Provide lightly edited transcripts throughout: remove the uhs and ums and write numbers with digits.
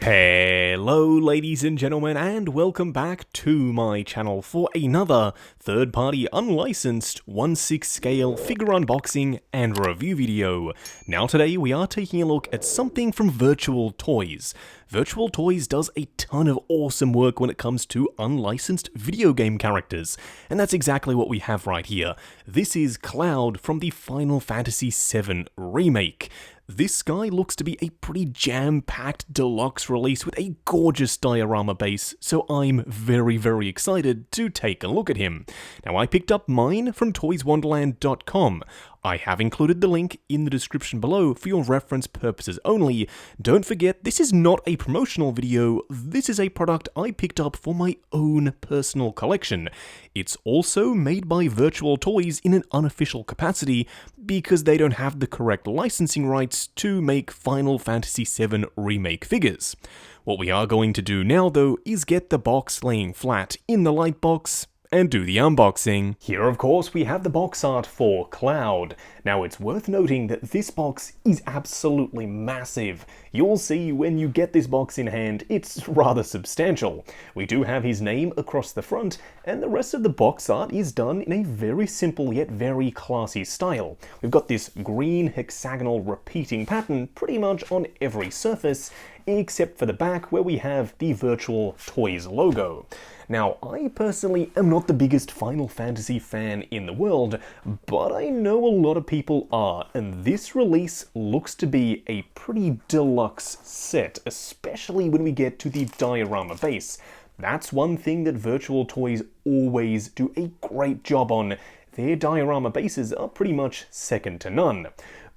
Hello ladies and gentlemen, and welcome back to my channel for another third-party unlicensed 1/6 scale figure unboxing and review video. Now today we are taking a look at something from Virtual Toys. Virtual Toys does a ton of awesome work when it comes to unlicensed video game characters, and that's exactly what we have right here. This is Cloud from the Final Fantasy VII Remake. This guy looks to be a pretty jam-packed deluxe release with a gorgeous diorama base, so I'm very excited to take a look at him. Now I picked up mine from toyswonderland.com. I have included the link in the description below for your reference purposes only. Don't forget, this is not a promotional video, this is a product I picked up for my own personal collection. It's also made by Virtual Toys in an unofficial capacity because they don't have the correct licensing rights to make Final Fantasy VII Remake figures. What we are going to do now though is get the box laying flat in the light box and do the unboxing. Here of course we have the box art for Cloud. Now it's worth noting that this box is absolutely massive. You'll see when you get this box in hand, it's rather substantial. We do have his name across the front, and the rest of the box art is done in a very simple yet very classy style. We've got this green hexagonal repeating pattern pretty much on every surface, except for the back where we have the Virtual Toys logo. Now, I personally am not the biggest Final Fantasy fan in the world, but I know a lot of people are, and this release looks to be a pretty deluxe set, especially when we get to the diorama base. That's one thing that Virtual Toys always do a great job on. Their diorama bases are pretty much second to none.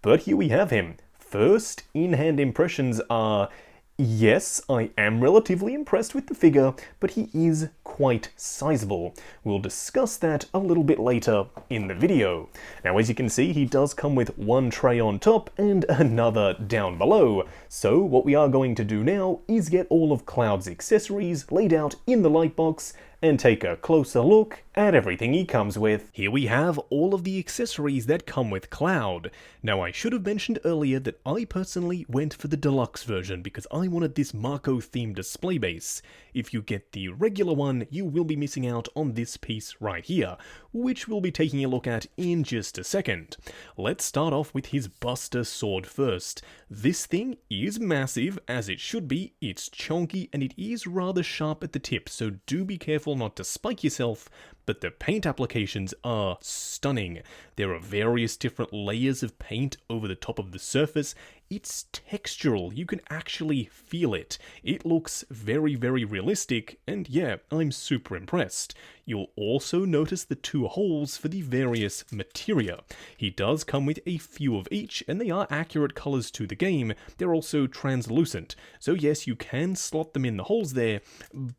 But here we have him. First in-hand impressions are, yes, I am relatively impressed with the figure, but he is quite sizable. We'll discuss that a little bit later in the video. Now, as you can see, he does come with one tray on top and another down below. So what we are going to do now is get all of Cloud's accessories laid out in the light box and take a closer look at everything he comes with. Here we have all of the accessories that come with Cloud. Now I should have mentioned earlier that I personally went for the deluxe version because I wanted this Marco themed display base. If you get the regular one, you will be missing out on this piece right here, which we'll be taking a look at in just a second. Let's start off with his Buster Sword first. This thing is massive, as it should be. It's chunky and it is rather sharp at the tip, so do be careful not to spike yourself, but the paint applications are stunning. There are various different layers of paint over the top of the surface. It's textural, you can actually feel it. It looks very realistic, and yeah, I'm super impressed. You'll also notice the two holes for the various materia. He does come with a few of each, and they are accurate colors to the game. They're also translucent, so yes, you can slot them in the holes there,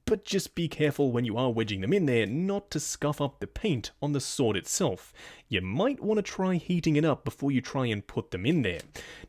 but just be careful when you are wedging them in there not to scuff up the paint on the sword itself. You might want to try heating it up before you try and put them in there.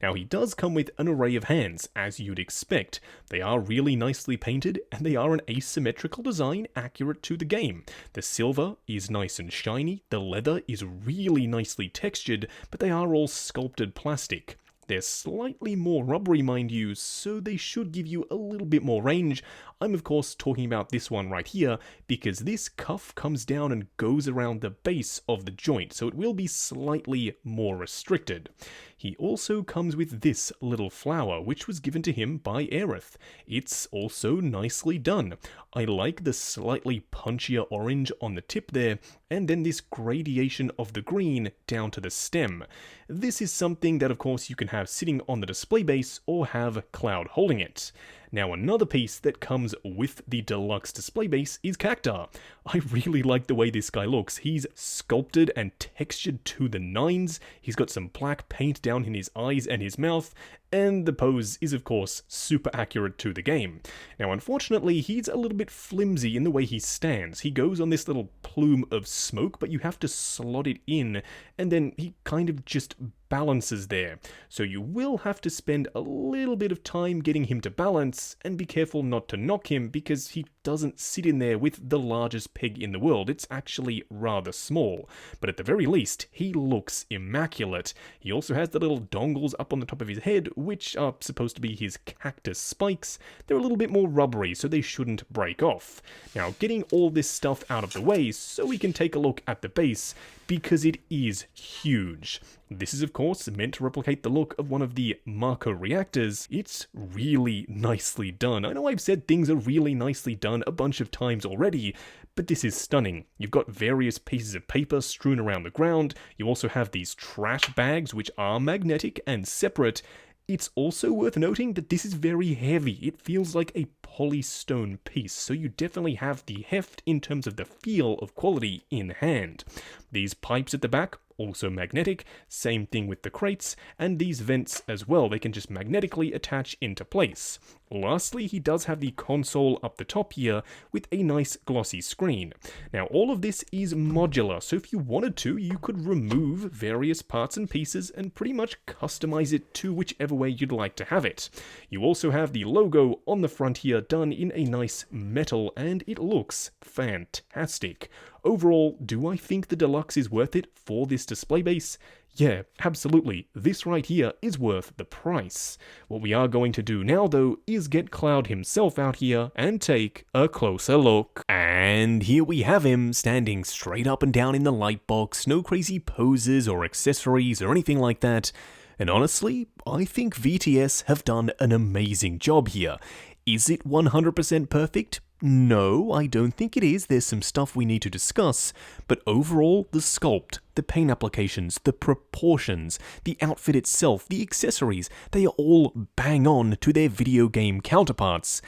Now he does come with an array of hands, as you'd expect. They are really nicely painted, and they are an asymmetrical design accurate to the game. The silver is nice and shiny, the leather is really nicely textured, but they are all sculpted plastic. They're slightly more rubbery, mind you, so they should give you a little bit more range. I'm of course talking about this one right here, because this cuff comes down and goes around the base of the joint, so it will be slightly more restricted. He also comes with this little flower, which was given to him by Aerith. It's also nicely done. I like the slightly punchier orange on the tip there, and then this gradation of the green down to the stem. This is something that of course you can have sitting on the display base or have Cloud holding it. Now another piece that comes with the deluxe display base is Cacta. I really like the way this guy looks. He's sculpted and textured to the nines. He's got some black paint down in his eyes and his mouth, and the pose is of course super accurate to the game. Now unfortunately he's a little bit flimsy in the way he stands. He goes on this little plume of smoke, but you have to slot it in, and then he kind of just balances there. So you will have to spend a little bit of time getting him to balance, and be careful not to knock him because he doesn't sit in there with the largest peg in the world. It's actually rather small. But at the very least, he looks immaculate. He also has the little dongles up on the top of his head, which are supposed to be his cactus spikes. They're a little bit more rubbery, so they shouldn't break off. Now, getting all this stuff out of the way so we can take a look at the base, because it is huge. This is, of course, meant to replicate the look of one of the Marco reactors. It's really nicely done. I know I've said things are really nicely done a bunch of times already, but this is stunning. You've got various pieces of paper strewn around the ground. You also have these trash bags, which are magnetic and separate. It's also worth noting that this is very heavy. It feels like a polystone piece, so you definitely have the heft in terms of the feel of quality in hand. These pipes at the back, also magnetic, same thing with the crates, and these vents as well, they can just magnetically attach into place. Lastly, he does have the console up the top here with a nice glossy screen. Now, all of this is modular, so if you wanted to, you could remove various parts and pieces and pretty much customize it to whichever way you'd like to have it. You also have the logo on the front here done in a nice metal, and it looks fantastic. Overall, do I think the Deluxe is worth it for this display base? Yeah, absolutely. This right here is worth the price. What we are going to do now, though, is get Cloud himself out here and take a closer look. And here we have him, standing straight up and down in the light box, no crazy poses or accessories or anything like that. And honestly, I think VTS have done an amazing job here. Is it 100% perfect? No, I don't think it is. There's some stuff we need to discuss, but overall, the sculpt, the paint applications, the proportions, the outfit itself, the accessories, they are all bang on to their video game counterparts.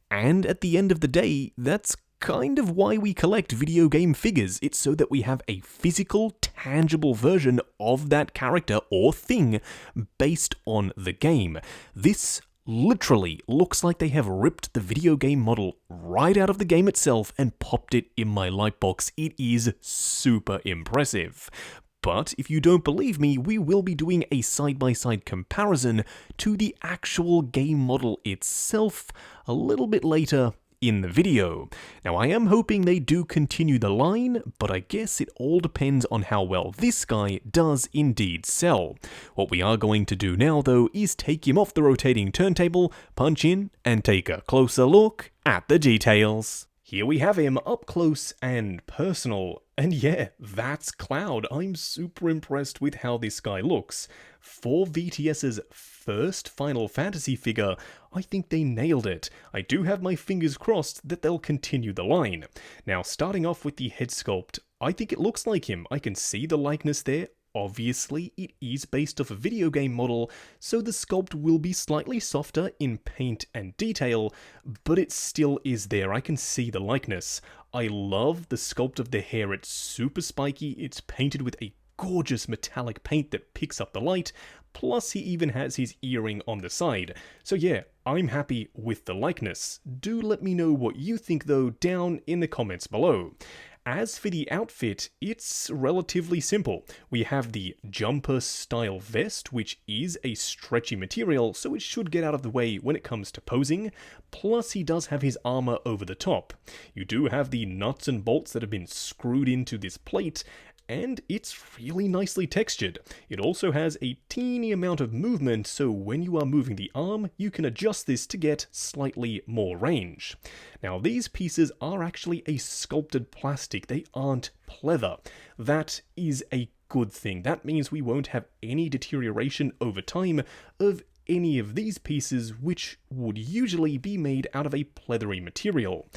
And at the end of the day, that's kind of why we collect video game figures. It's so that we have a physical, tangible version of that character or thing based on the game. This literally looks like they have ripped the video game model right out of the game itself and popped it in my lightbox. It is super impressive. But if you don't believe me, we will be doing a side-by-side comparison to the actual game model itself a little bit later in the video. Now, I am hoping they do continue the line, but I guess it all depends on how well this guy does indeed sell. What we are going to do now, though, is take him off the rotating turntable, punch in, and take a closer look at the details. Here we have him up close and personal. And yeah, that's Cloud. I'm super impressed with how this guy looks. For VTS's first Final Fantasy figure, I think they nailed it. I do have my fingers crossed that they'll continue the line. Now, starting off with the head sculpt, I think it looks like him. I can see the likeness there. Obviously, it is based off a video game model, so the sculpt will be slightly softer in paint and detail, but it still is there. I can see the likeness. I love the sculpt of the hair. It's super spiky. It's painted with a gorgeous metallic paint that picks up the light, plus he even has his earring on the side. So yeah, I'm happy with the likeness. Do let me know what you think though down in the comments below. As for the outfit, it's relatively simple. We have the jumper style vest, which is a stretchy material, so it should get out of the way when it comes to posing, plus he does have his armor over the top. You do have the nuts and bolts that have been screwed into this plate, and it's really nicely textured. It also has a teeny amount of movement, so when you are moving the arm, you can adjust this to get slightly more range. Now, these pieces are actually a sculpted plastic. They aren't pleather. That is a good thing. That means we won't have any deterioration over time of any of these pieces, which would usually be made out of a pleathery material.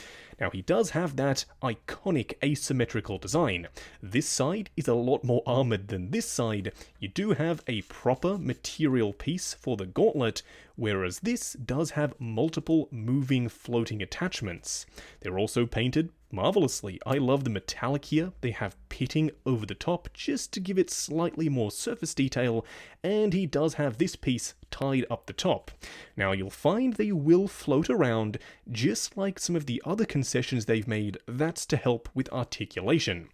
Now, he does have that iconic asymmetrical design. This side is a lot more armored than this side. You do have a proper material piece for the gauntlet, whereas this does have multiple moving floating attachments. They're also painted marvelously. I love the metallic here. They have pitting over the top just to give it slightly more surface detail, and he does have this piece tied up the top. Now, you'll find they will float around just like some of the other concessions they've made. That's to help with articulation.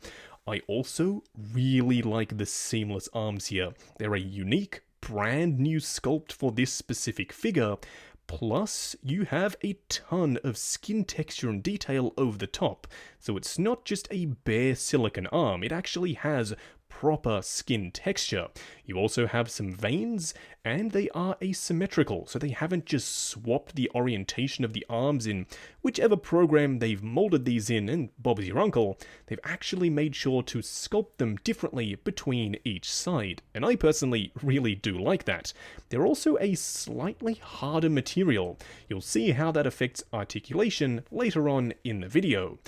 I also really like the seamless arms here. They're a unique, brand new sculpt for this specific figure, Plus, you have a ton of skin texture and detail over the top, so it's not just a bare silicone arm, it actually has proper skin texture. You also have some veins, and they are asymmetrical, so they haven't just swapped the orientation of the arms in whichever program they've molded these in, and Bob's your uncle. They've actually made sure to sculpt them differently between each side, and I personally really do like that. They're also a slightly harder material. You'll see how that affects articulation later on in the video.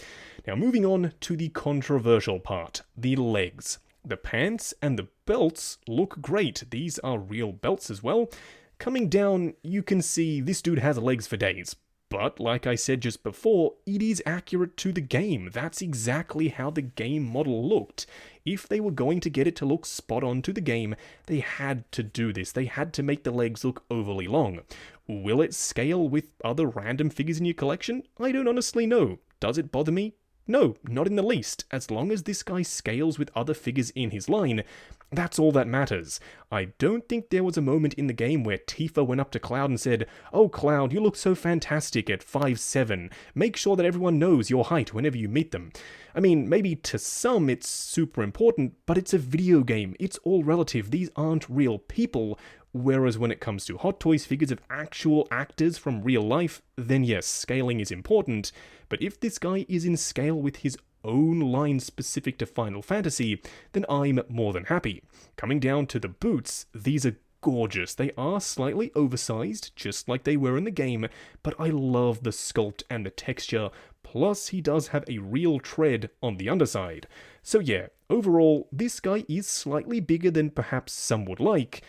Now moving on to the controversial part, the legs. The pants and the belts look great. These are real belts as well. Coming down, you can see this dude has legs for days. But, like I said just before, it is accurate to the game. That's exactly how the game model looked. If they were going to get it to look spot on to the game, they had to do this. They had to make the legs look overly long. Will it scale with other random figures in your collection? I don't honestly know. Does it bother me? No, not in the least. As long as this guy scales with other figures in his line, that's all that matters. I don't think there was a moment in the game where Tifa went up to Cloud and said, "Oh Cloud, you look so fantastic at 5'7". Make sure that everyone knows your height whenever you meet them." I mean, maybe to some it's super important, but it's a video game. It's all relative. These aren't real people. Whereas when it comes to Hot Toys figures of actual actors from real life, then yes, scaling is important. But if this guy is in scale with his own line specific to Final Fantasy, then I'm more than happy. Coming down to the boots, these are gorgeous. They are slightly oversized, just like they were in the game, but I love the sculpt and the texture. Plus, he does have a real tread on the underside. So yeah, overall, this guy is slightly bigger than perhaps some would like,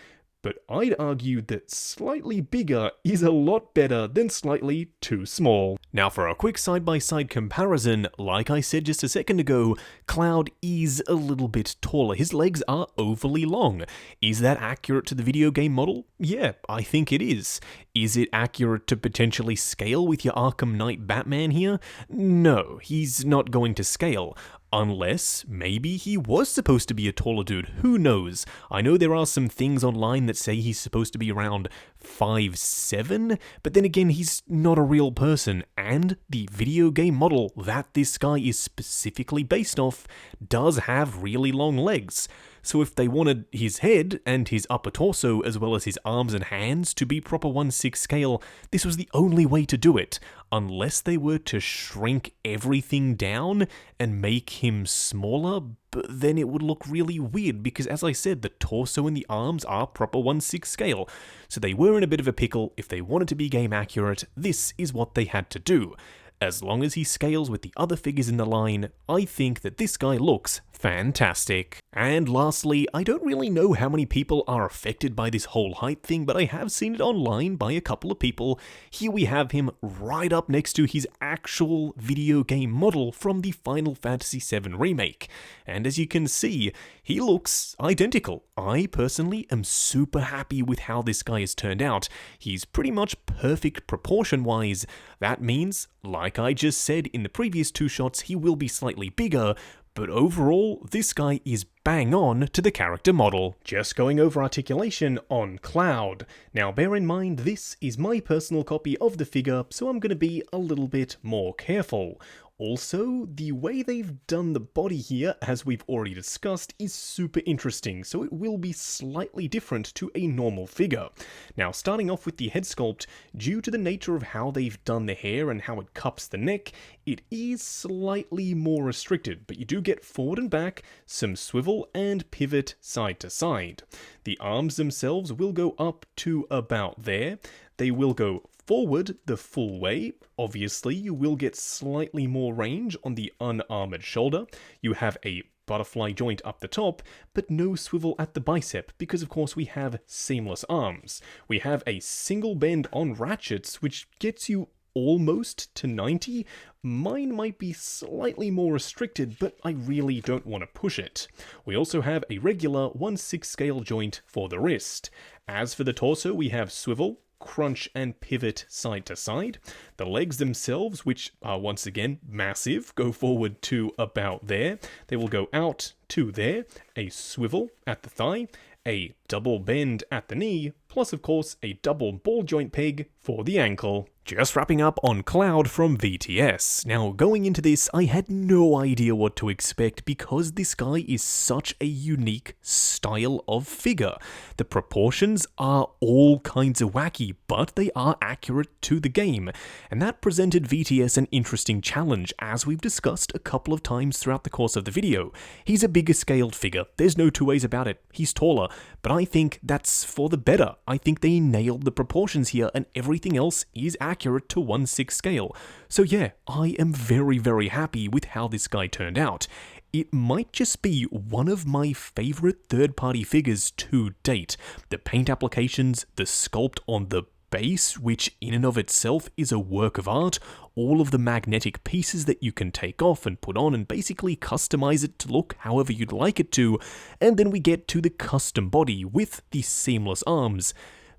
but I'd argue that slightly bigger is a lot better than slightly too small. Now for a quick side-by-side comparison, like I said just a second ago, Cloud is a little bit taller. His legs are overly long. Is that accurate to the video game model? Yeah, I think it is. Is it accurate to potentially scale with your Arkham Knight Batman here? No, he's not going to scale. Unless, maybe he was supposed to be a taller dude, who knows? I know there are some things online that say he's supposed to be around 5'7", but then again, he's not a real person, and the video game model that this guy is specifically based off does have really long legs. So if they wanted his head and his upper torso as well as his arms and hands to be proper 1/6 scale, this was the only way to do it, unless they were to shrink everything down and make him smaller, but then it would look really weird because, as I said, the torso and the arms are proper 1/6 scale. So they were in a bit of a pickle. If they wanted to be game accurate, this is what they had to do. As long as he scales with the other figures in the line, I think that this guy looks fantastic. And lastly, I don't really know how many people are affected by this whole height thing, but I have seen it online by a couple of people. Here we have him right up next to his actual video game model from the Final Fantasy VII Remake. And as you can see, he looks identical. I personally am super happy with how this guy has turned out. He's pretty much perfect proportion-wise. That means, like I just said in the previous two shots, he will be slightly bigger, but overall, this guy is bang on to the character model. Just going over articulation on Cloud. Now bear in mind, this is my personal copy of the figure, so I'm going to be a little bit more careful. Also, the way they've done the body here, as we've already discussed, is super interesting, so it will be slightly different to a normal figure. Now, starting off with the head sculpt, due to the nature of how they've done the hair and how it cups the neck, it is slightly more restricted, but you do get forward and back, some swivel and pivot side to side. The arms themselves will go up to about there. They will go forward the full way. Obviously, you will get slightly more range on the unarmored shoulder. You have a butterfly joint up the top, but no swivel at the bicep, because of course we have seamless arms. We have a single bend on ratchets, which gets you almost to 90. Mine might be slightly more restricted, but I really don't want to push it. We also have a regular 1/6 scale joint for the wrist. As for the torso, we have swivel, crunch and pivot side to side. The legs themselves, which are once again massive, go forward to about there. They will go out to there, a swivel at the thigh, a double bend at the knee, plus of course a double ball joint peg for the ankle. Just wrapping up on Cloud from VTS. Now, going into this, I had no idea what to expect because this guy is such a unique style of figure. The proportions are all kinds of wacky, but they are accurate to the game, and that presented VTS an interesting challenge, as we've discussed a couple of times throughout the course of the video. He's a bigger scaled figure, there's no two ways about it, he's taller, but I think that's for the better. I think they nailed the proportions here, and everything else is accurate to 1/6 scale. So yeah, I am very, very happy with how this guy turned out. It might just be one of my favorite third-party figures to date. The paint applications, the sculpt on the base, which in and of itself is a work of art, all of the magnetic pieces that you can take off and put on and basically customize it to look however you'd like it to, and then we get to the custom body with the seamless arms.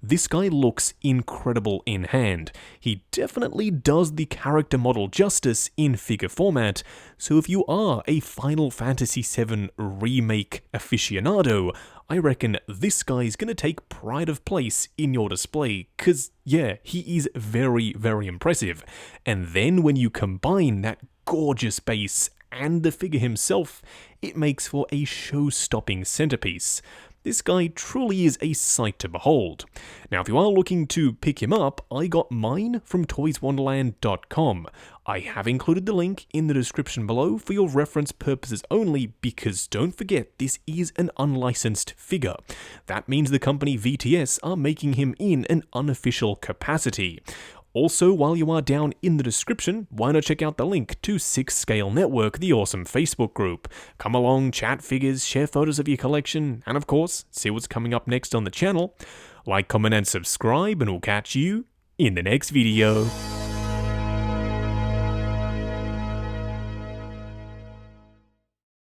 This guy looks incredible in hand. He definitely does the character model justice in figure format, so if you are a Final Fantasy VII Remake aficionado, I reckon this guy's gonna take pride of place in your display, cause yeah, he is very, very impressive. And then when you combine that gorgeous base and the figure himself, it makes for a show-stopping centerpiece. This guy truly is a sight to behold. Now, if you are looking to pick him up, I got mine from toyswonderland.com. I have included the link in the description below for your reference purposes only, because don't forget, this is an unlicensed figure. That means the company VTS are making him in an unofficial capacity. Also, while you are down in the description, why not check out the link to 6 Scale Network, the awesome Facebook group. Come along, chat figures, share photos of your collection, and of course, see what's coming up next on the channel. Like, comment, and subscribe, and we'll catch you in the next video.